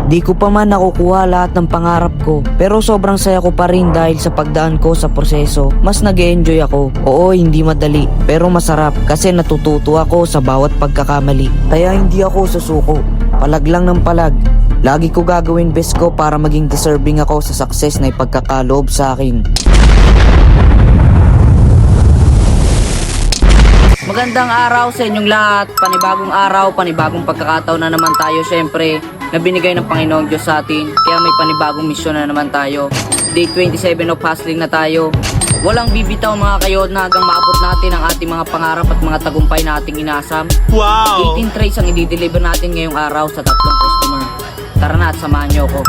Di ko pa man nakukuha lahat ng pangarap ko, pero sobrang saya ko pa rin dahil sa pagdaan ko sa proseso. Mas nag-e-enjoy ako. Oo, hindi madali, pero masarap kasi natututo ako sa bawat pagkakamali. Kaya hindi ako susuko. Palag lang ng palag. Lagi ko gagawin best ko para maging deserving ako sa success na ipagkakaloob sa akin. Magandang araw sa inyong lahat. Panibagong araw, panibagong pagkakataon na naman tayo syempre na binigay ng Panginoong Diyos sa atin. Kaya may panibagong misyon na naman tayo. Day 27 of hustling na tayo. Walang bibitaw mga kayod na hanggang maabot natin ang ating mga pangarap at mga tagumpay na ating inasam. Wow! 18 trays ang i-deliver natin ngayong araw sa 3 customer. Tara na at samahan nyo ako.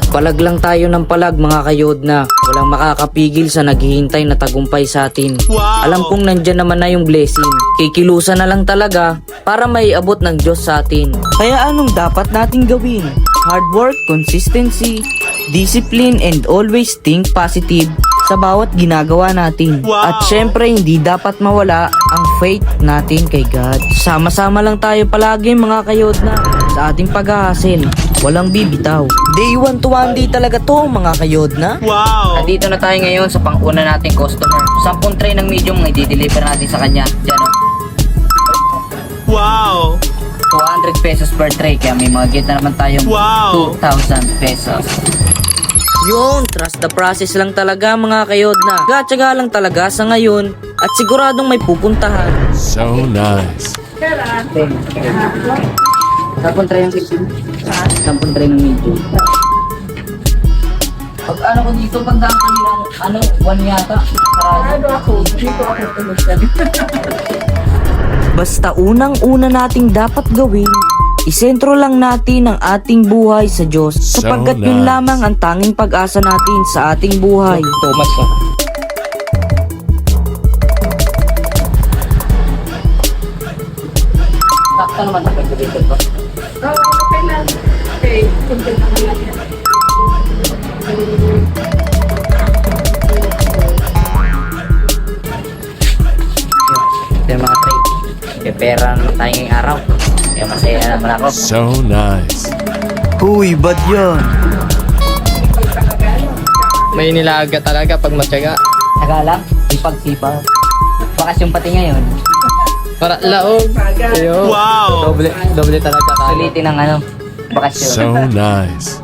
Palag lang tayo ng palag mga kayod na walang makakapigil sa naghihintay na tagumpay sa atin. Wow! Alam kong nandyan naman na yung blessing. Kikilusan na lang talaga para maiabot ng Diyos sa atin. Kaya anong dapat nating gawin? Hard work, consistency, discipline, and always think positive sa bawat ginagawa natin. Wow! At syempre hindi dapat mawala ang faith natin kay God. Sama-sama lang tayo palagi mga kayod na sa ating pag-hasil. Walang bibitaw. Day 1 to 1 day talaga to mga kayod na. Wow! Nandito na tayo ngayon sa pang-una nating customer. 10 tray ng medium ang i-deliver natin sa kanya. Diyan o. Wow! 200 pesos per tray. Kaya may mga get na naman tayong Wow! 2,000 pesos. Yun, trust the process lang talaga mga kayod na. Gatsaga lang talaga sa ngayon at siguradong may pupuntahan. So nice. 10 tray ng medium. 10 tray ng medium. Pag ano ko dito, pagdaan kanilang 1 yata. Basta unang-una nating dapat gawin, isentro lang natin ang ating buhay sa Diyos sapagkat yun nice. lamang ang tanging pag-asa natin sa ating buhay. Thomas ka. Sakta naman sa pag-deliver ko. Okay lang. Okay, content naman lang yan. Ito yung mga tray. May pera naman tayo ngayong araw. Kaya masaya naman ako. So nice. Huy, bad yan. May nilaga talaga pag matyaga. Taga lang, ipag-sipa. Bakasyon pati ngayon. Para laog. Ayo. Wow! Doble talaga tayo. Sulitin ang bakasyon. So nice.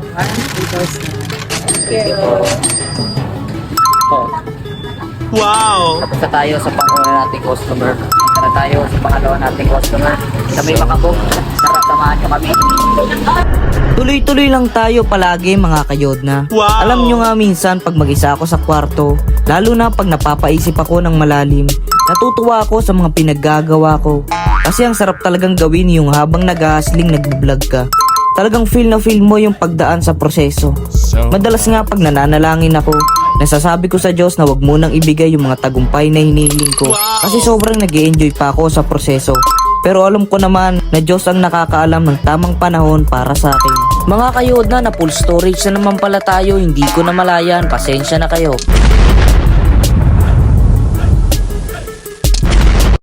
Wow! Tapos na tayo sa pang-una nating customer. Tara tayo sa pangalawa nating customer. Sa may makabog. Sarap samahan nyo kami. Tuloy-tuloy lang tayo palagi mga kayod na. Wow! Alam nyo nga minsan pag mag-isa ako sa kwarto, lalo na pag napapaisip ako ng malalim, natutuwa ako sa mga pinaggagawa ko. Kasi ang sarap talagang gawin yung habang nag-hustling nag-vlog ka. Talagang feel na feel mo yung pagdaan sa proseso. So Madalas nga pag nananalangin ako, nasasabi ko sa Diyos na wag munang ibigay yung mga tagumpay na hinihiling ko. Kasi sobrang nag-e-enjoy pa ako sa proseso. Pero alam ko naman na Diyos ang nakakaalam ng tamang panahon para sa akin. Mga kayod na full storage na naman pala tayo, hindi ko na malayan, pasensya na kayo.